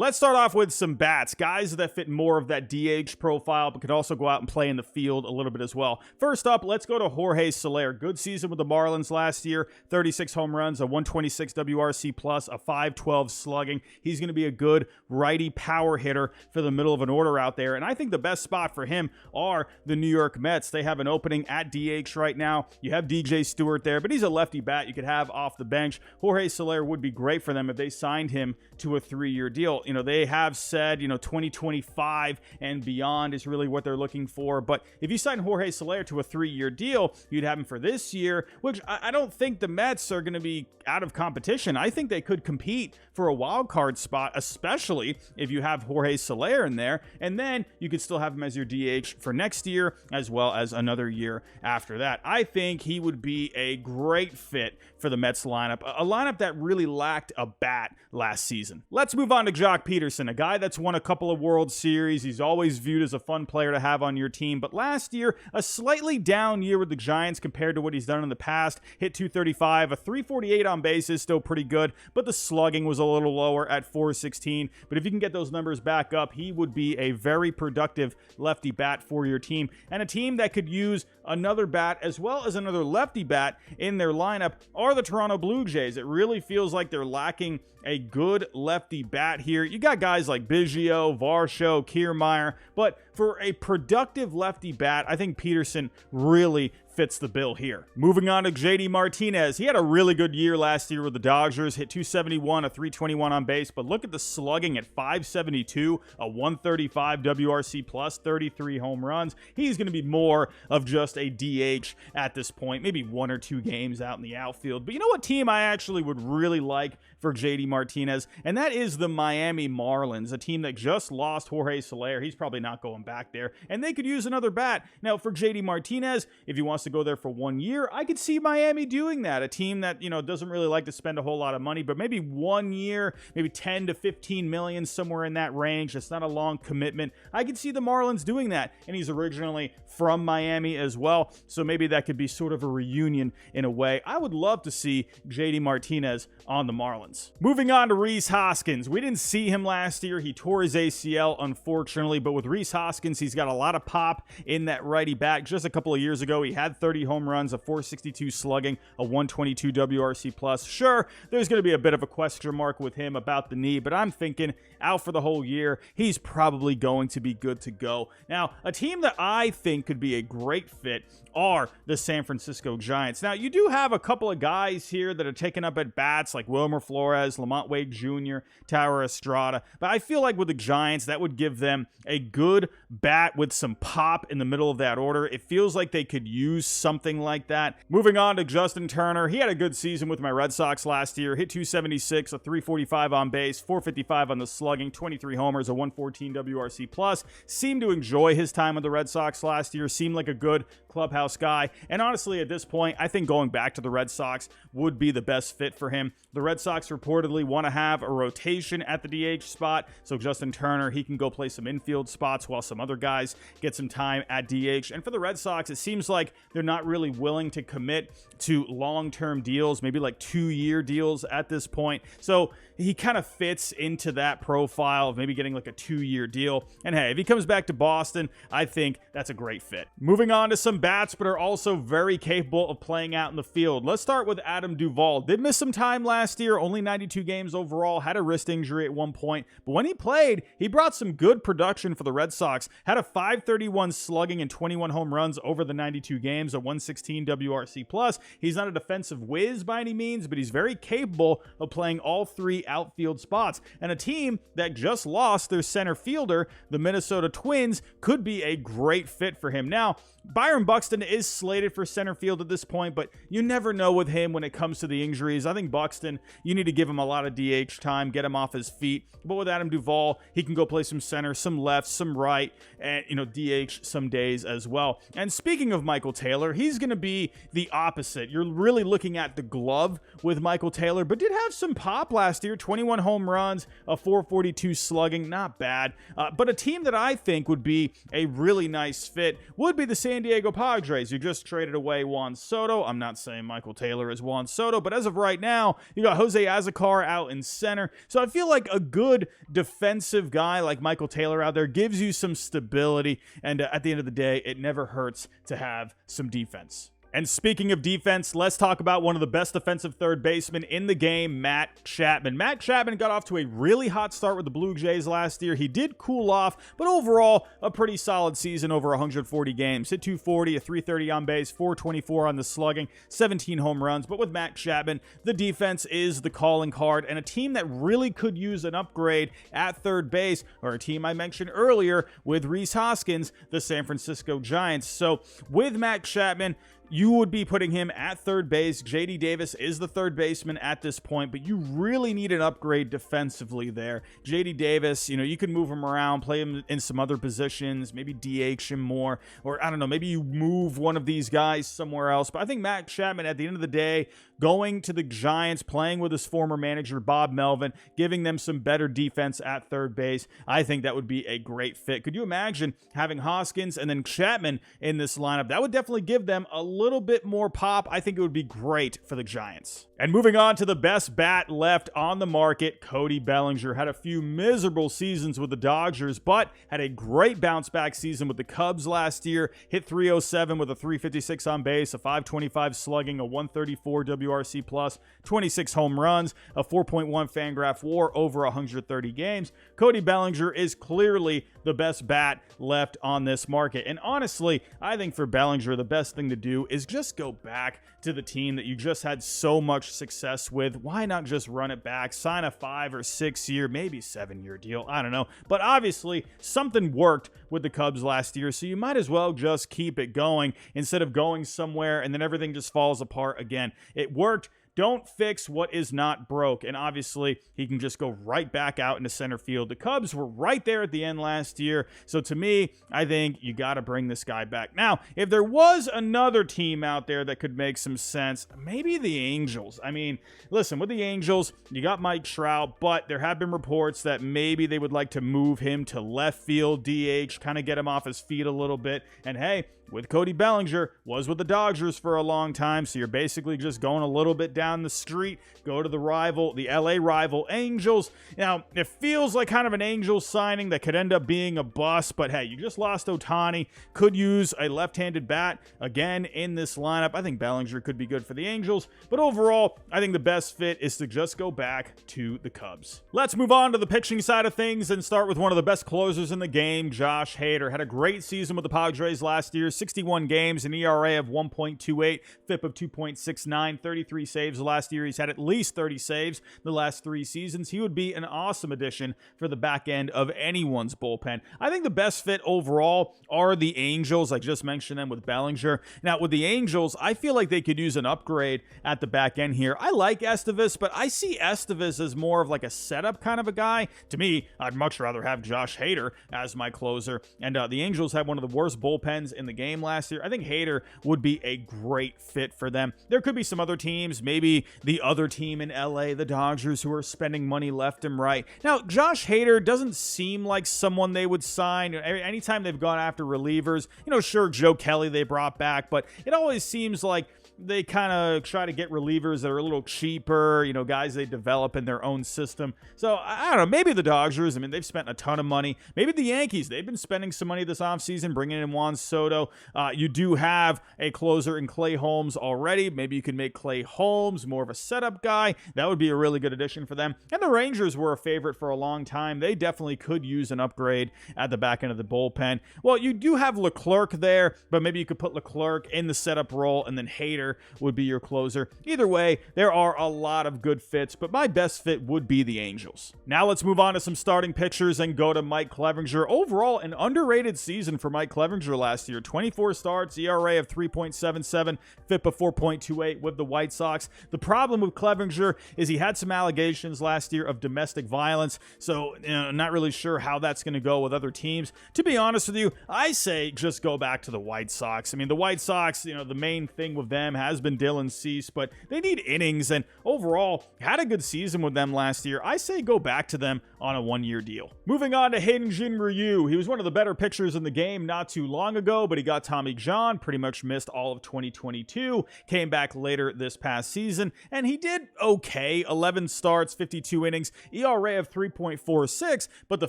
Let's start off with some bats, guys that fit more of that DH profile, but could also go out and play in the field a little bit as well. First up, let's go to Jorge Soler. Good season with the Marlins last year, 36 home runs, a 126 WRC plus, a 512 slugging. He's going to be a good righty power hitter for the middle of an order out there, and I think the best spot for him are the New York Mets. They have an opening at DH right now. You have DJ Stewart there, but he's a lefty bat you could have off the bench. Jorge Soler would be great for them if they signed him to a 3-year deal. They have said, 2025 and beyond is really what they're looking for. But if you sign Jorge Soler to a 3-year deal, you'd have him for this year, which I don't think the Mets are going to be out of competition. I think they could compete for a wild card spot, especially if you have Jorge Soler in there. And then you could still have him as your DH for next year, as well as another year after that. I think he would be a great fit for the Mets lineup, a lineup that really lacked a bat last season. Let's move on to Jock Peterson, a guy that's won a couple of World Series. He's always viewed as a fun player to have on your team, but last year, a slightly down year with the Giants compared to what he's done in the past. Hit .235, a 348 on base is still pretty good, but the slugging was a little lower at .416. But if you can get those numbers back up, he would be a very productive lefty bat for your team, and a team that could use another bat as well as another lefty bat in their lineup are the Toronto Blue Jays. It really feels like they're lacking a good lefty bat here. You got guys like Biggio, Varsho, Kiermaier, but for a productive lefty bat, I think Peterson really fits the bill here. Moving on to JD Martinez. He had a really good year last year with the Dodgers. Hit .271, a 321 on base, but look at the slugging at .572, a 135 WRC plus, 33 home runs. He's going to be more of just a DH at this point, maybe 1 or 2 games out in the outfield. But you know what team I actually would really like for JD Martinez? And that is the Miami Marlins, a team that just lost Jorge Soler. He's probably not going back there, and they could use another bat. Now, for JD Martinez, if he wants to go there for 1 year, I could see Miami doing that. A team that, doesn't really like to spend a whole lot of money, but maybe 1 year, maybe 10 to 15 million, somewhere in that range. It's not a long commitment. I could see the Marlins doing that, and he's originally from Miami as well, so maybe that could be sort of a reunion in a way. I would love to see JD Martinez on the Marlins. Moving on to Rhys Hoskins. We didn't see him last year. He tore his ACL, unfortunately, but with Rhys Hoskins, he's got a lot of pop in that righty back. Just a couple of years ago, he had 30 home runs, a 462 slugging, a 122 WRC plus. Sure, there's going to be a bit of a question mark with him about the knee, but I'm thinking out for the whole year, he's probably going to be good to go. Now, a team that I think could be a great fit are the San Francisco Giants. Now, you do have a couple of guys here that are taken up at bats, like Wilmer Flores, Lamont Wade Jr., Tower Estrada, but I feel like with the Giants, that would give them a good bat with some pop in the middle of that order. It feels like they could use something like that. Moving on to Justin Turner. He had a good season with my Red Sox last year. Hit .276, a 345 on base, 455 on the slugging, 23 homers, a 114 WRC plus. Seemed to enjoy his time with the Red Sox last year. Seemed like a good clubhouse guy. And honestly, at this point, I think going back to the Red Sox would be the best fit for him. The Red Sox reportedly want to have a rotation at the DH spot. So Justin Turner, he can go play some infield spots while some other guys get some time at DH. And for the Red Sox, it seems like they're not really willing to commit to long-term deals, maybe like 2-year deals at this point. So he kind of fits into that profile of maybe getting like a 2-year deal. And hey, if he comes back to Boston, I think that's a great fit. Moving on to some bats, but are also very capable of playing out in the field. Let's start with Adam Duvall. Did miss some time last year, only 92 games overall, had a wrist injury at one point, but when he played, he brought some good production for the Red Sox. Had a 531 slugging and 21 home runs over the 92 games, a 116 WRC plus. He's not a defensive whiz by any means, but he's very capable of playing all 3 outfield spots. And a team that just lost their center fielder, the Minnesota Twins, could be a great fit for him. Now, Byron Buxton is slated for center field at this point, but you never know with him when it comes to the injuries. I think Buxton, you need to give him a lot of DH time, get him off his feet. But with Adam Duvall, he can go play some center, some left, some right, and, DH some days as well. And speaking of Michael Taylor, he's going to be the opposite. You're really looking at the glove with Michael Taylor, but did have some pop last year, 21 home runs, a 442 slugging, not bad. But a team that I think would be a really nice fit would be the San Diego Padres, you just traded away Juan Soto. I'm not saying Michael Taylor is Juan Soto, but as of right now, you got Jose Azocar out in center. So I feel like a good defensive guy like Michael Taylor out there gives you some stability, and at the end of the day, it never hurts to have some defense. And speaking of defense, let's talk about one of the best defensive third basemen in the game, Matt Chapman. Matt Chapman got off to a really hot start with the Blue Jays last year. He did cool off, but overall, a pretty solid season over 140 games. Hit 240, a 330 on base, 424 on the slugging, 17 home runs. But with Matt Chapman, the defense is the calling card, and a team that really could use an upgrade at third base, or a team I mentioned earlier with Rhys Hoskins, the San Francisco Giants. So with Matt Chapman, you would be putting him at third base. J.D. Davis is the third baseman at this point, but you really need an upgrade defensively there. J.D. Davis, you can move him around, play him in some other positions, maybe DH him more, or I don't know, maybe you move one of these guys somewhere else. But I think Matt Chapman, at the end of the day, going to the Giants, playing with his former manager, Bob Melvin, giving them some better defense at third base, I think that would be a great fit. Could you imagine having Hoskins and then Chapman in this lineup? That would definitely give them a little bit more pop. I think it would be great for the Giants. And moving on to the best bat left on the market, Cody Bellinger had a few miserable seasons with the Dodgers, but had a great bounce back season with the Cubs last year. Hit 307 with a 356 on base, a 525 slugging, a 134 WRC plus, 26 home runs, a 4.1 Fangraph WAR over 130 games. Cody Bellinger is clearly the best bat left on this market. And honestly, I think for Bellinger, the best thing to do is just go back to the team that you just had so much success with. Why not just run it back, sign a 5 or 6 year, maybe 7-year deal? I don't know. But obviously, something worked with the Cubs last year, so you might as well just keep it going instead of going somewhere and then everything just falls apart again. It worked. Don't fix what is not broke. And obviously, he can just go right back out into center field. The Cubs were right there at the end last year. So to me, I think you got to bring this guy back. Now, if there was another team out there that could make some sense, maybe the Angels. I mean, listen, with the Angels, you got Mike Trout, but there have been reports that maybe they would like to move him to left field DH, kind of get him off his feet a little bit. And hey, with Cody Bellinger, was with the Dodgers for a long time, so you're basically just going a little bit down the street, go to the LA rival Angels. Now, it feels like kind of an Angels signing that could end up being a bust, but hey, you just lost Ohtani, could use a left-handed bat again in this lineup. I think Bellinger could be good for the Angels, but overall, I think the best fit is to just go back to the Cubs. Let's move on to the pitching side of things and start with one of the best closers in the game, Josh Hader. Had a great season with the Padres last year, 61 games, an ERA of 1.28, FIP of 2.69, 33 saves last year. He's had at least 30 saves the last 3 seasons. He would be an awesome addition for the back end of anyone's bullpen. I think the best fit overall are the Angels. I just mentioned them with Bellinger. Now, with the Angels, I feel like they could use an upgrade at the back end here. I like Estevez, but I see Estevez as more of like a setup kind of a guy. To me, I'd much rather have Josh Hader as my closer. And the Angels have one of the worst bullpens in the game last year. I think Hader would be a great fit for them. There could be some other teams, maybe the other team in LA, the Dodgers, who are spending money left and right. Now, Josh Hader doesn't seem like someone they would sign. Anytime they've gone after relievers, sure, Joe Kelly they brought back, but it always seems like they kind of try to get relievers that are a little cheaper, guys they develop in their own system. So, I don't know, maybe the Dodgers, they've spent a ton of money. Maybe the Yankees, they've been spending some money this offseason, bringing in Juan Soto. You do have a closer in Clay Holmes already. Maybe you can make Clay Holmes more of a setup guy. That would be a really good addition for them. And the Rangers were a favorite for a long time. They definitely could use an upgrade at the back end of the bullpen. Well, you do have Leclerc there, but maybe you could put Leclerc in the setup role and then Hader would be your closer. Either way, there are a lot of good fits, but my best fit would be the Angels. Now let's move on to some starting pitchers and go to Mike Clevinger. Overall, an underrated season for Mike Clevinger last year. 24 starts, ERA of 3.77, FIP of 4.28 with the White Sox. The problem with Clevinger is he had some allegations last year of domestic violence, so not really sure how that's going to go with other teams. To be honest with you, I say just go back to the White Sox. The White Sox, the main thing with them has been Dylan Cease, but they need innings, and overall had a good season with them last year. I say go back to them on a one-year deal. Moving on to HyunJin Ryu. He was one of the better pitchers in the game not too long ago, but he got Tommy John, pretty much missed all of 2022, came back later this past season, and he did okay. 11 starts, 52 innings, ERA of 3.46, but the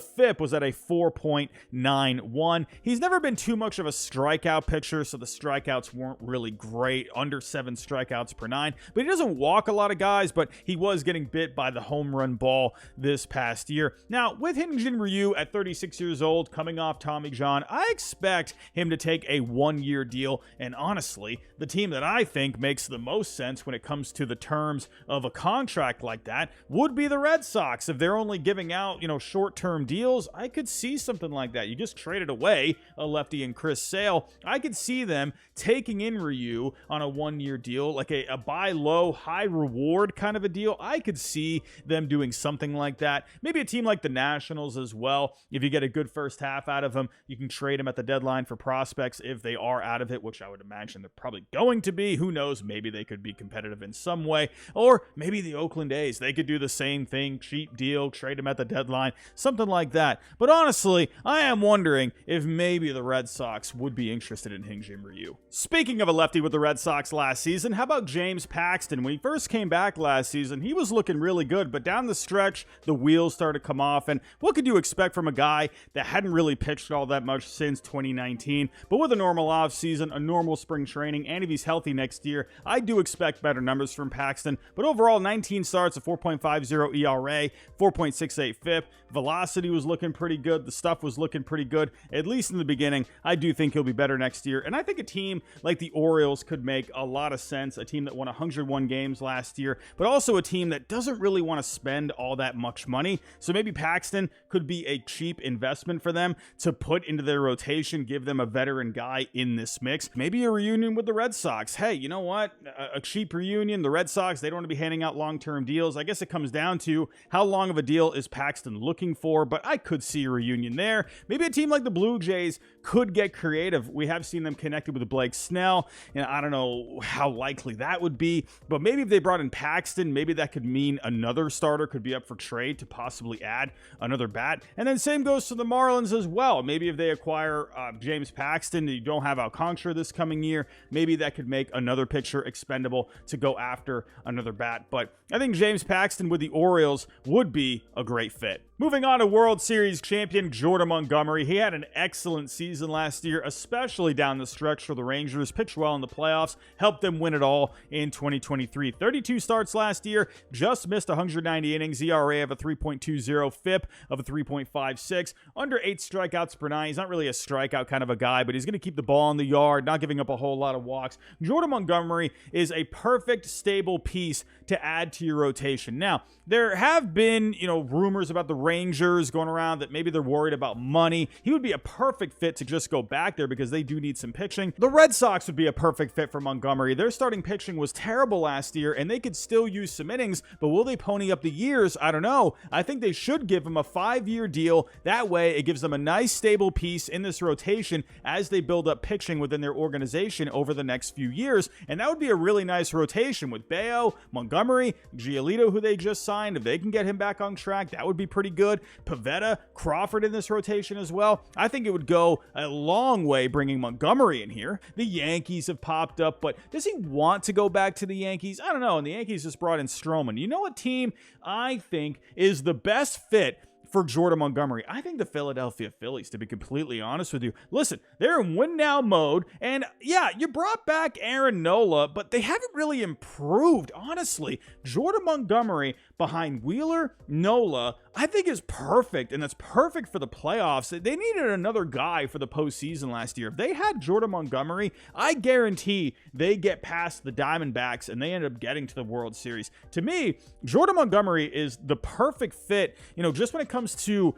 FIP was at a 4.91. He's never been too much of a strikeout pitcher, so the strikeouts weren't really great, under 7 strikeouts per 9, but he doesn't walk a lot of guys, but he was getting bit by the home run ball this past year. Now, with HyunJin Ryu at 36 years old, coming off Tommy John, I expect him to take a one-year deal, and honestly, the team that I think makes the most sense when it comes to the terms of a contract like that would be the Red Sox. If they're only giving out, short-term deals, I could see something like that. You just traded away a lefty and Chris Sale. I could see them taking in Ryu on a one-year deal, like a buy low, high reward kind of a deal. I could see them doing something like that. Maybe a team like the Nationals as well. If you get a good first half out of them, you can trade them at the deadline for prospects if they are out of it, which I would imagine they're probably going to be. Who knows? Maybe they could be competitive in some way. Or maybe the Oakland A's, they could do the same thing, cheap deal, trade them at the deadline, something like that. But honestly, I am wondering if maybe the Red Sox would be interested in HyunJin Ryu. Speaking of a lefty with the Red Sox last season, how about James Paxton? When he first came back last season, he was looking really good, but down the stretch, the wheels started to come off. And what could you expect from a guy that hadn't really pitched all that much since 2019? But with a normal offseason, a normal spring training, and if he's healthy next year, I do expect better numbers from Paxton. But overall, 19 starts, a 4.50 ERA, 4.68 FIP. Velocity was looking pretty good. The stuff was looking pretty good, at least in the beginning. I do think he'll be better next year. And I think a team like the Orioles could make a lot of sense. A team that won 101 games last year, but also a team that doesn't really want to spend all that much money. So maybe Paxton could be a cheap investment for them to put into their rotation, give them a veteran guy in this mix. Maybe a reunion with the Red Sox. Hey, you know what? A cheap reunion. The Red Sox, they don't want to be handing out long-term deals. I guess it comes down to how long of a deal is Paxton looking for, but I could see a reunion there. Maybe a team like the Blue Jays could get creative. We have seen them connected with Blake Snell, and I don't know how likely that would be, but maybe if they brought in Paxton, maybe that could mean another starter could be up for trade to possibly add another bat. And then same goes to the Marlins as well. Maybe if they acquire James Paxton, you don't have Alcantara this coming year, maybe that could make another pitcher expendable to go after another bat. But I think James Paxton with the Orioles would be a great fit. Moving on to World Series champion Jordan Montgomery. He had an excellent season last year, especially down the stretch for the Rangers. Pitched well in the playoffs, helped them win it all in 2023. 32 starts last year, just missed 190 innings, ERA of a 3.20, FIP of a 3.56, under 8 strikeouts per 9. He's not really a strikeout kind of a guy, but he's going to keep the ball in the yard, not giving up a whole lot of walks. Jordan Montgomery is a perfect, stable piece to add to your rotation. Now, there have been, rumors about the Rangers going around that maybe they're worried about money. He would be a perfect fit to just go back there because they do need some pitching. The Red Sox would be a perfect fit for Montgomery. Their starting pitching was terrible last year, and they could still use some innings, but will they pony up the years? I don't know. I think they should give him a 5-year deal. That way, it gives them a nice, stable piece in this rotation as they build up pitching within their organization over the next few years, and that would be a really nice rotation with Bayo, Montgomery, Giolito, who they just signed. If they can get him back on track, that would be pretty good. Pivetta, Crawford in this rotation as well. I think it would go a long way bringing Montgomery in here. The Yankees have popped up, but does he want to go back to the Yankees? I don't know. And the Yankees just brought in Stroman. You know what team I think is the best fit for Jordan Montgomery? I think the Philadelphia Phillies, to be completely honest with you. Listen, they're in win-now mode, and yeah, you brought back Aaron Nola, but they haven't really improved, honestly. Jordan Montgomery behind Wheeler, Nola, I think is perfect, and that's perfect for the playoffs. They needed another guy for the postseason last year. If they had Jordan Montgomery, I guarantee they get past the Diamondbacks, and they end up getting to the World Series. To me, Jordan Montgomery is the perfect fit, just when it comes to,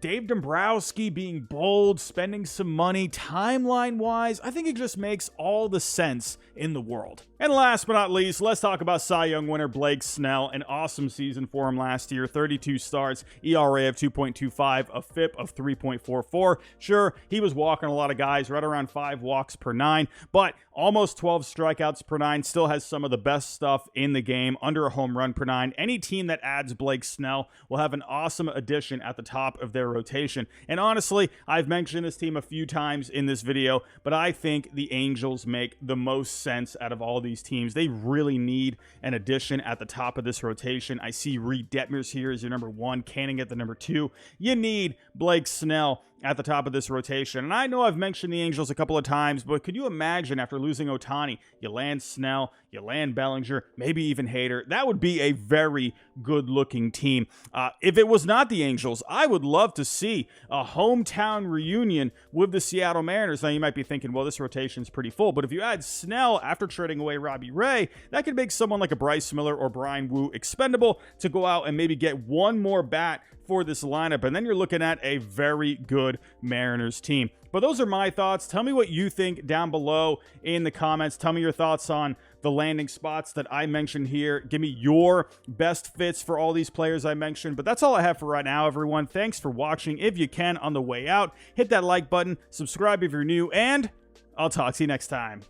Dave Dombrowski being bold, spending some money, timeline-wise. I think it just makes all the sense in the world. And last but not least, let's talk about Cy Young winner Blake Snell. An awesome season for him last year. 32 starts, ERA of 2.25, a FIP of 3.44. Sure, he was walking a lot of guys, right around 5 walks per 9, but almost 12 strikeouts per 9. Still has some of the best stuff in the game, under a home run per 9. Any team that adds Blake Snell will have an awesome addition at the top of their rotation. And honestly, I've mentioned this team a few times in this video, but I think the Angels make the most sense out of all these teams. They really need an addition at the top of this rotation. I see Reed Detmers here as your number 1, Canning at the number 2. You need Blake Snell at the top of this rotation. And I know I've mentioned the Angels a couple of times, but could you imagine after losing Ohtani, you land Snell, you land Bellinger, maybe even Hader? That would be a very good-looking team. If it was not the Angels, I would love to see a hometown reunion with the Seattle Mariners. Now, you might be thinking, well, this rotation's pretty full, but if you add Snell after trading away Robbie Ray, that could make someone like a Bryce Miller or Brian Wu expendable to go out and maybe get one more bat for this lineup, and then you're looking at a very good Mariners team. But those are my thoughts. Tell me what you think down below in the comments. Tell me your thoughts on the landing spots that I mentioned here. Give me your best fits for all these players I mentioned. But that's all I have for right now, everyone. Thanks for watching. If you can, on the way out, hit that like button, subscribe if you're new, and I'll talk to you next time.